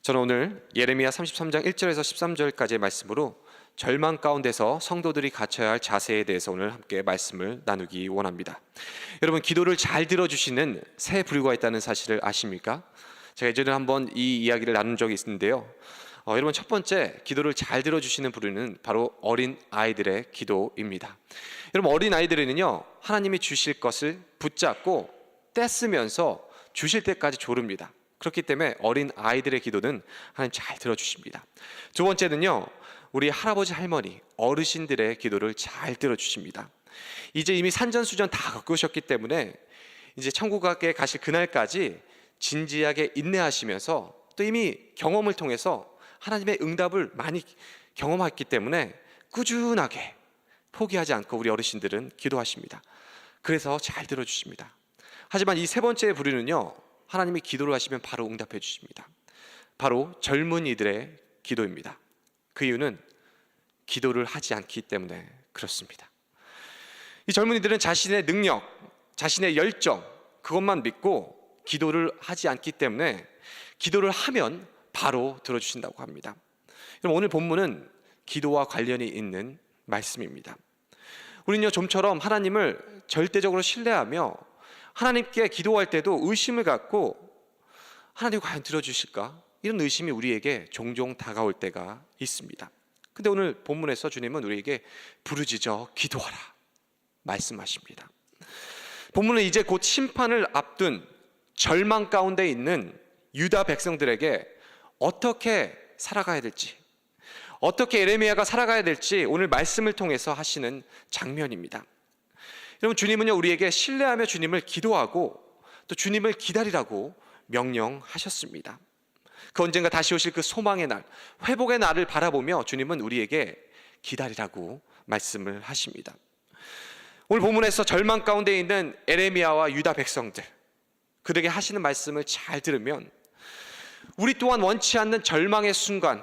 저는 오늘 예레미야 33장 1절에서 13절까지의 말씀으로 절망 가운데서 성도들이 갖춰야 할 자세에 대해서 오늘 함께 말씀을 나누기 원합니다. 여러분, 기도를 잘 들어주시는 새 부류가 있다는 사실을 아십니까? 제가 예전에 한번 이 이야기를 나눈 적이 있는데요. 여러분, 첫 번째 기도를 잘 들어주시는 부류는 바로 어린 아이들의 기도입니다. 여러분, 어린 아이들은요, 하나님이 주실 것을 붙잡고 떼쓰면서 주실 때까지 조릅니다. 그렇기 때문에 어린 아이들의 기도는 하나님 잘 들어주십니다. 두 번째는요, 우리 할아버지 할머니 어르신들의 기도를 잘 들어주십니다. 이제 이미 산전수전 다 겪으셨기 때문에 이제 천국에 가실 그날까지 진지하게 인내하시면서 또 이미 경험을 통해서 하나님의 응답을 많이 경험했기 때문에 꾸준하게 포기하지 않고 우리 어르신들은 기도하십니다. 그래서 잘 들어주십니다. 하지만 이 세 번째 부류는요, 하나님이 기도를 하시면 바로 응답해 주십니다. 바로 젊은이들의 기도입니다. 그 이유는 기도를 하지 않기 때문에 그렇습니다. 이 젊은이들은 자신의 능력, 자신의 열정, 그것만 믿고 기도를 하지 않기 때문에 기도를 하면 바로 들어주신다고 합니다. 오늘 본문은 기도와 관련이 있는 말씀입니다. 우리는요, 좀처럼 하나님을 절대적으로 신뢰하며 하나님께 기도할 때도 의심을 갖고 하나님 과연 들어주실까? 이런 의심이 우리에게 종종 다가올 때가 있습니다. 근데 오늘 본문에서 주님은 우리에게 부르짖어 기도하라 말씀하십니다. 본문은 이제 곧 심판을 앞둔 절망 가운데 있는 유다 백성들에게 어떻게 살아가야 될지, 어떻게 예레미야가 살아가야 될지 오늘 말씀을 통해서 하시는 장면입니다. 여러분, 주님은요, 우리에게 신뢰하며 주님을 기도하고 또 주님을 기다리라고 명령하셨습니다. 그 언젠가 다시 오실 그 소망의 날, 회복의 날을 바라보며 주님은 우리에게 기다리라고 말씀을 하십니다. 오늘 본문에서 절망 가운데 있는 예레미야와 유다 백성들, 그들에게 하시는 말씀을 잘 들으면 우리 또한 원치 않는 절망의 순간,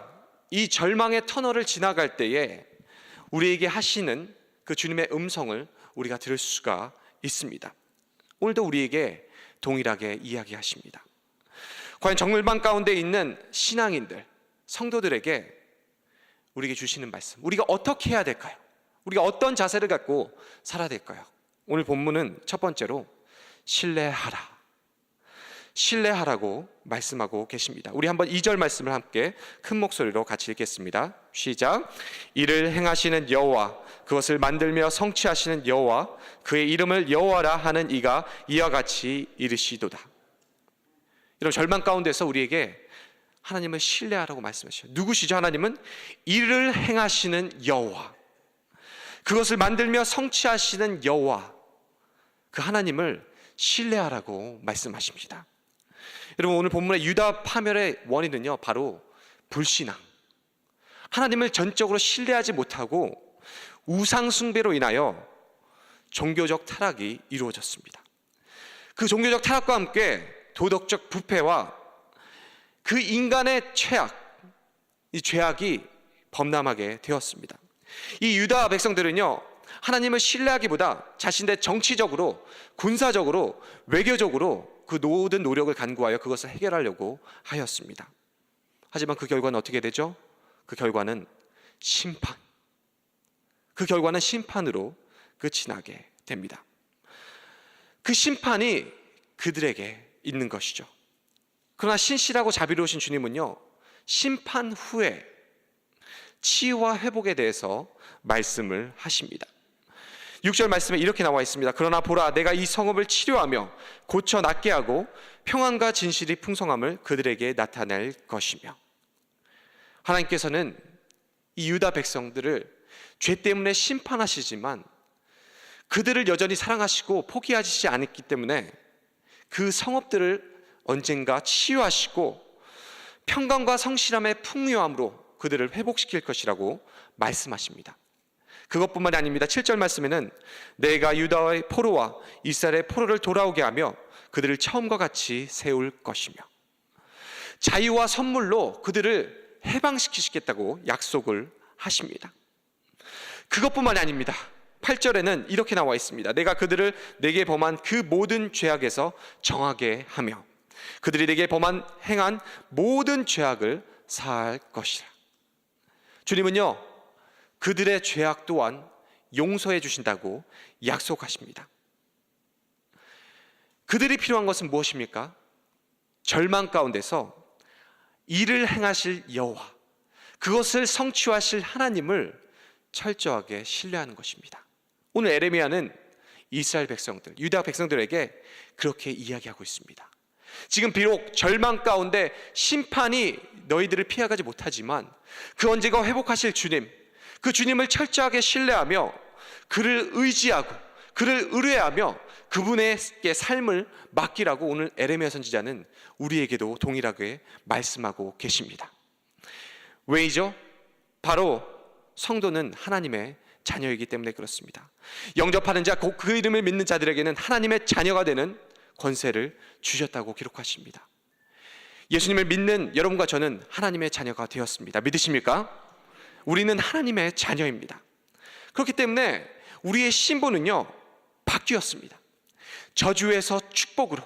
이 절망의 터널을 지나갈 때에 우리에게 하시는 그 주님의 음성을 우리가 들을 수가 있습니다. 오늘도 우리에게 동일하게 이야기하십니다. 과연 절망 가운데 있는 신앙인들, 성도들에게 우리에게 주시는 말씀, 우리가 어떻게 해야 될까요? 우리가 어떤 자세를 갖고 살아야 될까요? 오늘 본문은 첫 번째로 신뢰하라고 말씀하고 계십니다. 우리 한번 2절 말씀을 함께 큰 목소리로 같이 읽겠습니다. 시작. 이를 행하시는 여호와, 그것을 만들며 성취하시는 여호와, 그의 이름을 여호와라 하는 이가 이와 같이 이르시도다. 이런 절망 가운데서 우리에게 하나님을 신뢰하라고 말씀하셔요. 누구시죠? 하나님은 이를 행하시는 여호와, 그것을 만들며 성취하시는 여호와, 그 하나님을 신뢰하라고 말씀하십니다. 여러분, 오늘 본문의 유다 파멸의 원인은요, 바로 불신앙, 하나님을 전적으로 신뢰하지 못하고 우상 숭배로 인하여 종교적 타락이 이루어졌습니다. 그 종교적 타락과 함께 도덕적 부패와 그 인간의 최악, 이 죄악이 범람하게 되었습니다. 이 유다 백성들은요, 하나님을 신뢰하기보다 자신의 정치적으로, 군사적으로, 외교적으로 그 모든 노력을 간구하여 그것을 해결하려고 하였습니다. 하지만 그 결과는 어떻게 되죠? 그 결과는 심판. 그 결과는 심판으로 끝이 나게 됩니다. 그 심판이 그들에게 있는 것이죠. 그러나 신실하고 자비로우신 주님은요, 심판 후에 치유와 회복에 대해서 말씀을 하십니다. 6절 말씀에 이렇게 나와 있습니다. 그러나 보라, 내가 이 성읍을 치료하며 고쳐 낫게 하고 평안과 진실이 풍성함을 그들에게 나타낼 것이며, 하나님께서는 이 유다 백성들을 죄 때문에 심판하시지만 그들을 여전히 사랑하시고 포기하시지 않았기 때문에 그 성읍들을 언젠가 치유하시고 평강과 성실함의 풍요함으로 그들을 회복시킬 것이라고 말씀하십니다. 그것뿐만이 아닙니다. 7절 말씀에는 내가 유다의 포로와 이스라엘의 포로를 돌아오게 하며 그들을 처음과 같이 세울 것이며, 자유와 선물로 그들을 해방시키시겠다고 약속을 하십니다. 그것뿐만이 아닙니다. 8절에는 이렇게 나와 있습니다. 내가 그들을 내게 범한 그 모든 죄악에서 정하게 하며 그들이 내게 행한 모든 죄악을 사할 것이라. 주님은요, 그들의 죄악 또한 용서해 주신다고 약속하십니다. 그들이 필요한 것은 무엇입니까? 절망 가운데서 일을 행하실 여호와, 그것을 성취하실 하나님을 철저하게 신뢰하는 것입니다. 오늘 에레미야는 이스라엘 백성들, 유다 백성들에게 그렇게 이야기하고 있습니다. 지금 비록 절망 가운데 심판이 너희들을 피해가지 못하지만 그 언제가 회복하실 주님, 그 주님을 철저하게 신뢰하며 그를 의지하고 그를 의뢰하며 그분에게 삶을 맡기라고 오늘 에레미야 선지자는 우리에게도 동일하게 말씀하고 계십니다. 왜이죠? 바로 성도는 하나님의 자녀이기 때문에 그렇습니다. 영접하는 자, 곧 그 이름을 믿는 자들에게는 하나님의 자녀가 되는 권세를 주셨다고 기록하십니다. 예수님을 믿는 여러분과 저는 하나님의 자녀가 되었습니다. 믿으십니까? 우리는 하나님의 자녀입니다. 그렇기 때문에 우리의 신분은요, 바뀌었습니다. 저주에서 축복으로,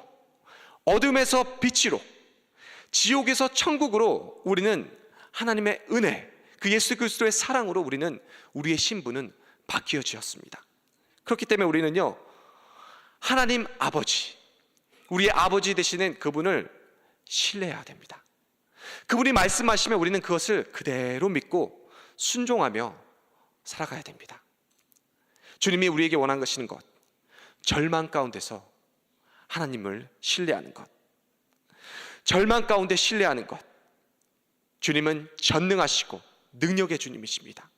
어둠에서 빛으로, 지옥에서 천국으로 우리는 하나님의 은혜, 그 예수 그리스도의 사랑으로 우리는 우리의 신분은 바뀌어지었습니다. 그렇기 때문에 우리는요, 하나님 아버지, 우리의 아버지 되시는 그분을 신뢰해야 됩니다. 그분이 말씀하시면 우리는 그것을 그대로 믿고 순종하며 살아가야 됩니다. 주님이 우리에게 원하시는 것, 절망 가운데서 하나님을 신뢰하는 것, 절망 가운데 신뢰하는 것. 주님은 전능하시고 능력의 주님이십니다.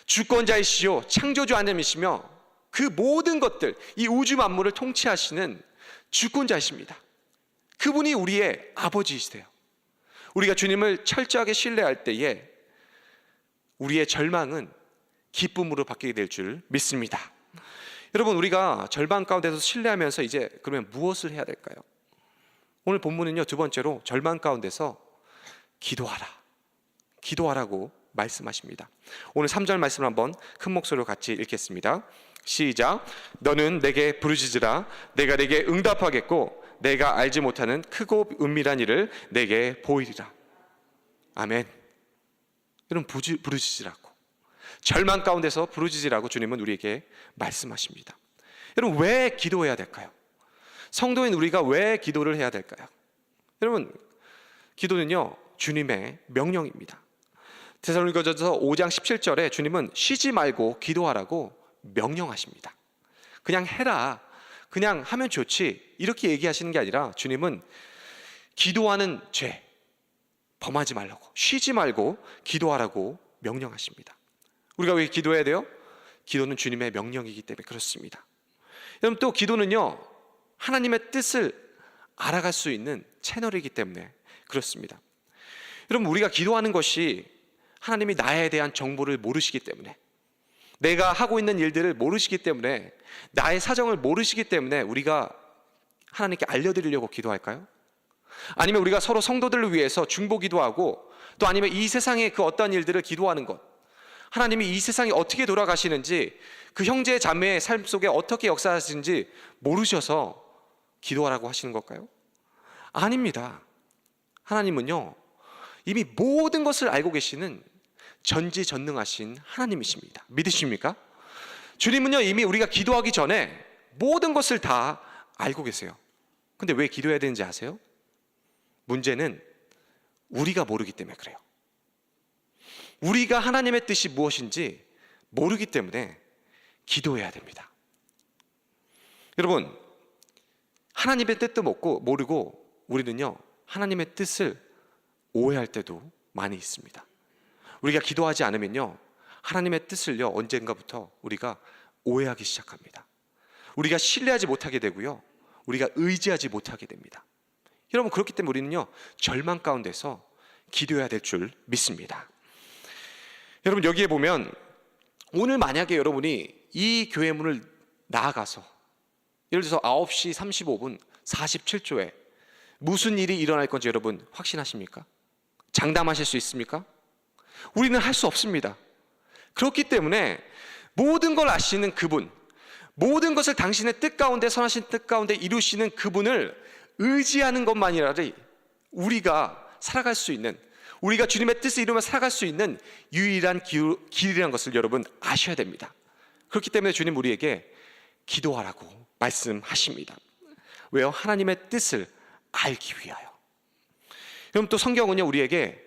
주권자이시요 창조주 하나님이시며 그 모든 것들, 이 우주 만물을 통치하시는 주권자이십니다. 그분이 우리의 아버지이시세요. 우리가 주님을 철저하게 신뢰할 때에 우리의 절망은 기쁨으로 바뀌게 될 줄 믿습니다. 여러분, 우리가 절망 가운데서 신뢰하면서 이제 그러면 무엇을 해야 될까요? 오늘 본문은요, 두 번째로 절망 가운데서 기도하라고 말씀하십니다. 오늘 3절 말씀을 한번 큰 목소리로 같이 읽겠습니다. 시작. 너는 내게 부르짖으라. 내가 내게 응답하겠고 내가 알지 못하는 크고 은밀한 일을 내게 보이리라. 아멘. 여러분, 부르짖으라고, 절망 가운데서 부르짖으라고 주님은 우리에게 말씀하십니다. 여러분, 왜 기도해야 될까요? 성도인 우리가 왜 기도를 해야 될까요? 여러분, 기도는요, 주님의 명령입니다. 데살로니가전서 5장 17절에 주님은 쉬지 말고 기도하라고 명령하십니다. 그냥 해라, 그냥 하면 좋지, 이렇게 얘기하시는 게 아니라 주님은 기도하는 죄 범하지 말라고, 쉬지 말고 기도하라고 명령하십니다. 우리가 왜 기도해야 돼요? 기도는 주님의 명령이기 때문에 그렇습니다. 여러분, 또 기도는요, 하나님의 뜻을 알아갈 수 있는 채널이기 때문에 그렇습니다. 여러분, 우리가 기도하는 것이 하나님이 나에 대한 정보를 모르시기 때문에, 내가 하고 있는 일들을 모르시기 때문에, 나의 사정을 모르시기 때문에 우리가 하나님께 알려드리려고 기도할까요? 아니면 우리가 서로 성도들을 위해서 중보 기도하고, 또 아니면 이 세상의 그 어떤 일들을 기도하는 것, 하나님이 이 세상이 어떻게 돌아가시는지, 그 형제 자매의 삶 속에 어떻게 역사하시는지 모르셔서 기도하라고 하시는 걸까요? 아닙니다. 하나님은요, 이미 모든 것을 알고 계시는 전지전능하신 하나님이십니다. 믿으십니까? 주님은요, 이미 우리가 기도하기 전에 모든 것을 다 알고 계세요. 근데 왜 기도해야 되는지 아세요? 문제는 우리가 모르기 때문에 그래요. 우리가 하나님의 뜻이 무엇인지 모르기 때문에 기도해야 됩니다. 여러분, 하나님의 뜻도 모르고 우리는요, 하나님의 뜻을 오해할 때도 많이 있습니다. 우리가 기도하지 않으면요, 하나님의 뜻을요, 언젠가부터 우리가 오해하기 시작합니다. 우리가 신뢰하지 못하게 되고요, 우리가 의지하지 못하게 됩니다. 여러분, 그렇기 때문에 우리는요, 절망 가운데서 기도해야 될 줄 믿습니다. 여러분, 여기에 보면 오늘 만약에 여러분이 이 교회 문을 나아가서 예를 들어서 9시 35분 47초에 무슨 일이 일어날 건지 여러분 확신하십니까? 장담하실 수 있습니까? 우리는 할 수 없습니다. 그렇기 때문에 모든 걸 아시는 그분, 모든 것을 당신의 뜻 가운데, 선하신 뜻 가운데 이루시는 그분을 의지하는 것만이라도 우리가 살아갈 수 있는, 우리가 주님의 뜻을 이루며 살아갈 수 있는 유일한 길이라는 것을 여러분 아셔야 됩니다. 그렇기 때문에 주님 우리에게 기도하라고 말씀하십니다. 왜요? 하나님의 뜻을 알기 위하여. 그럼 또 성경은요, 우리에게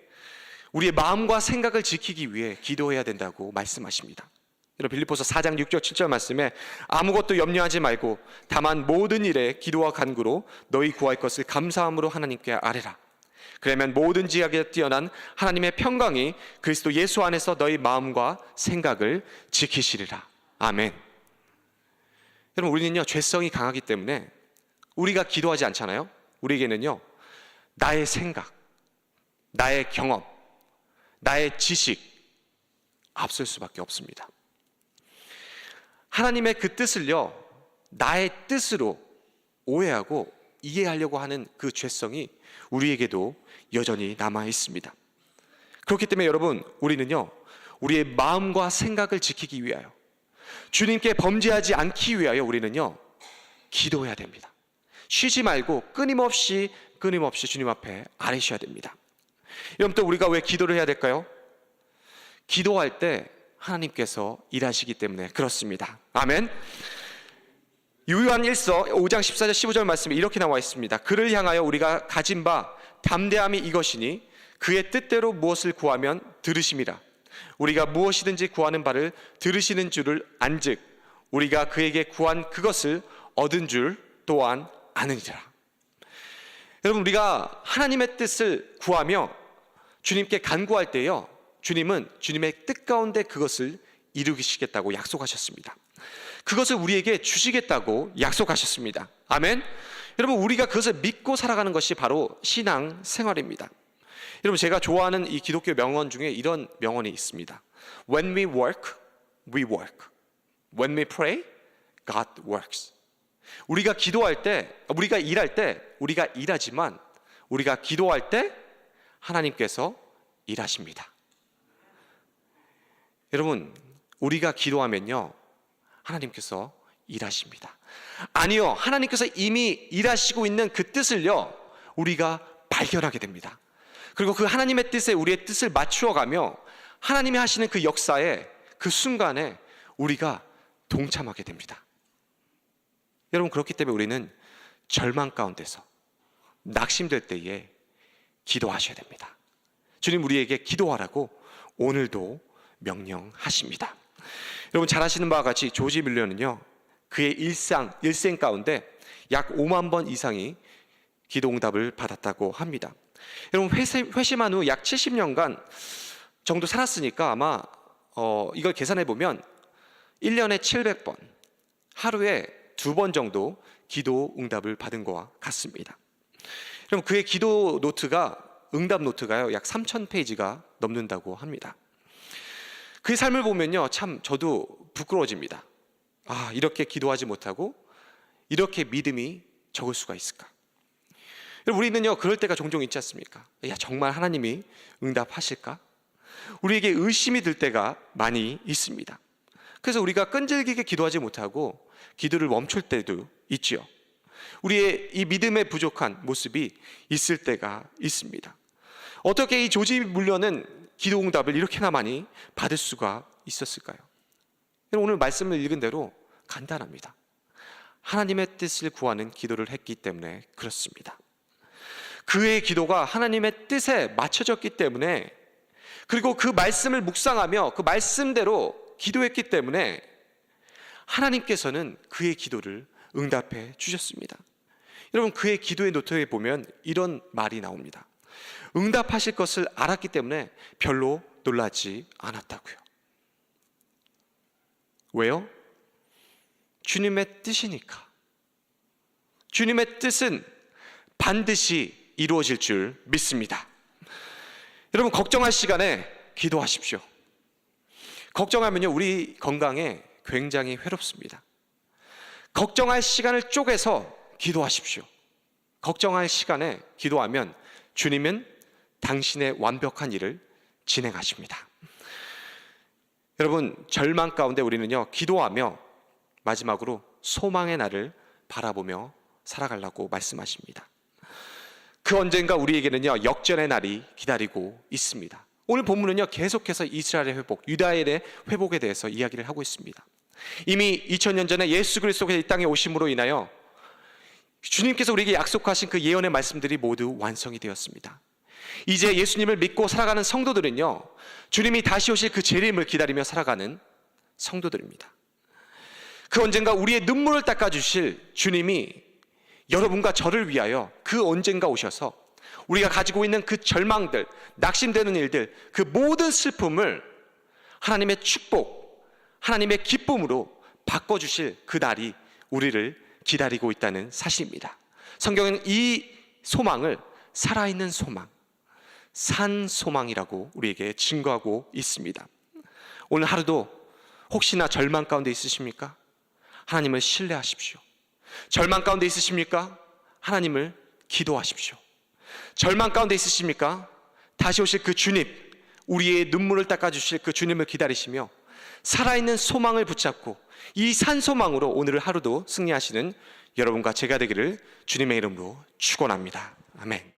우리의 마음과 생각을 지키기 위해 기도해야 된다고 말씀하십니다. 여러분, 빌립보서 4장 6절 7절 말씀에 아무것도 염려하지 말고 다만 모든 일에 기도와 간구로 너희 구할 것을 감사함으로 하나님께 아뢰라. 그러면 모든 지각에 뛰어난 하나님의 평강이 그리스도 예수 안에서 너희 마음과 생각을 지키시리라. 아멘. 여러분, 우리는요 죄성이 강하기 때문에 우리가 기도하지 않잖아요. 우리에게는요 나의 생각, 나의 경험, 나의 지식 앞설 수밖에 없습니다. 하나님의 그 뜻을요 나의 뜻으로 오해하고 이해하려고 하는 그 죄성이 우리에게도 여전히 남아 있습니다. 그렇기 때문에 여러분, 우리는요 우리의 마음과 생각을 지키기 위하여, 주님께 범죄하지 않기 위하여 우리는요 기도해야 됩니다. 쉬지 말고 끊임없이 주님 앞에 아뢰셔야 됩니다. 여러분, 또 우리가 왜 기도를 해야 될까요? 기도할 때 하나님께서 일하시기 때문에 그렇습니다. 아멘. 요한 1서 5장 14절 15절 말씀에 이렇게 나와 있습니다. 그를 향하여 우리가 가진 바 담대함이 이것이니 그의 뜻대로 무엇을 구하면 들으심이라. 우리가 무엇이든지 구하는 바를 들으시는 줄을 안즉 우리가 그에게 구한 그것을 얻은 줄 또한 아느니라. 여러분, 우리가 하나님의 뜻을 구하며 주님께 간구할 때요 주님은 주님의 뜻 가운데 그것을 이루시겠다고 약속하셨습니다. 그것을 우리에게 주시겠다고 약속하셨습니다. 아멘. 여러분, 우리가 그것을 믿고 살아가는 것이 바로 신앙 생활입니다. 여러분, 제가 좋아하는 이 기독교 명언 중에 이런 명언이 있습니다. When we work, we work. When we pray, God works. 우리가 기도할 때, 우리가 일할 때 우리가 일하지만 우리가 기도할 때 하나님께서 일하십니다. 여러분, 우리가 기도하면요 하나님께서 일하십니다. 아니요, 하나님께서 이미 일하시고 있는 그 뜻을요 우리가 발견하게 됩니다. 그리고 그 하나님의 뜻에 우리의 뜻을 맞추어가며 하나님이 하시는 그 역사에, 그 순간에 우리가 동참하게 됩니다. 여러분, 그렇기 때문에 우리는 절망 가운데서 낙심될 때에 기도하셔야 됩니다. 주님 우리에게 기도하라고 오늘도 명령하십니다. 여러분, 잘 아시는 바와 같이 조지 밀러는요 그의 일생 가운데 약 5만 번 이상이 기도응답을 받았다고 합니다. 여러분, 회심한 후 약 70년간 정도 살았으니까 아마 이걸 계산해 보면 1년에 700번, 하루에 2번 정도 기도 응답을 받은 것과 같습니다. 그럼 그의 기도 노트가, 응답 노트가요 약 3,000페이지가 넘는다고 합니다. 그의 삶을 보면요 참 저도 부끄러워집니다. 아, 이렇게 기도하지 못하고 이렇게 믿음이 적을 수가 있을까? 우리는요 그럴 때가 종종 있지 않습니까? 야, 정말 하나님이 응답하실까? 우리에게 의심이 들 때가 많이 있습니다. 그래서 우리가 끈질기게 기도하지 못하고 기도를 멈출 때도 있지요. 우리의 이 믿음의 부족한 모습이 있을 때가 있습니다. 어떻게 이 조지 물러는 기도 응답을 이렇게나 많이 받을 수가 있었을까요? 오늘 말씀을 읽은 대로 간단합니다. 하나님의 뜻을 구하는 기도를 했기 때문에 그렇습니다. 그의 기도가 하나님의 뜻에 맞춰졌기 때문에, 그리고 그 말씀을 묵상하며 그 말씀대로 기도했기 때문에 하나님께서는 그의 기도를 응답해 주셨습니다. 여러분, 그의 기도의 노트에 보면 이런 말이 나옵니다. 응답하실 것을 알았기 때문에 별로 놀라지 않았다고요. 왜요? 주님의 뜻이니까. 주님의 뜻은 반드시 이루어질 줄 믿습니다. 여러분, 걱정할 시간에 기도하십시오. 걱정하면요 우리 건강에 굉장히 괴롭습니다. 걱정할 시간을 쪼개서 기도하십시오. 걱정할 시간에 기도하면 주님은 당신의 완벽한 일을 진행하십니다. 여러분, 절망 가운데 우리는요 기도하며 마지막으로 소망의 날을 바라보며 살아가려고 말씀하십니다. 그 언젠가 우리에게는요 역전의 날이 기다리고 있습니다. 오늘 본문은요 계속해서 이스라엘의 회복, 유다엘의 회복에 대해서 이야기를 하고 있습니다. 이미 2000년 전에 예수 그리스도께서 이 땅에 오심으로 인하여 주님께서 우리에게 약속하신 그 예언의 말씀들이 모두 완성이 되었습니다. 이제 예수님을 믿고 살아가는 성도들은요 주님이 다시 오실 그 재림을 기다리며 살아가는 성도들입니다. 그 언젠가 우리의 눈물을 닦아주실 주님이 여러분과 저를 위하여 그 언젠가 오셔서 우리가 가지고 있는 그 절망들, 낙심되는 일들, 그 모든 슬픔을 하나님의 축복, 하나님의 기쁨으로 바꿔주실 그 날이 우리를 기다리고 있다는 사실입니다. 성경은 이 소망을 살아있는 소망, 산 소망이라고 우리에게 증거하고 있습니다. 오늘 하루도 혹시나 절망 가운데 있으십니까? 하나님을 신뢰하십시오. 절망 가운데 있으십니까? 하나님을 기도하십시오. 절망 가운데 있으십니까? 다시 오실 그 주님, 우리의 눈물을 닦아주실 그 주님을 기다리시며 살아있는 소망을 붙잡고 이 산 소망으로 오늘 하루도 승리하시는 여러분과 제가 되기를 주님의 이름으로 축원합니다. 아멘.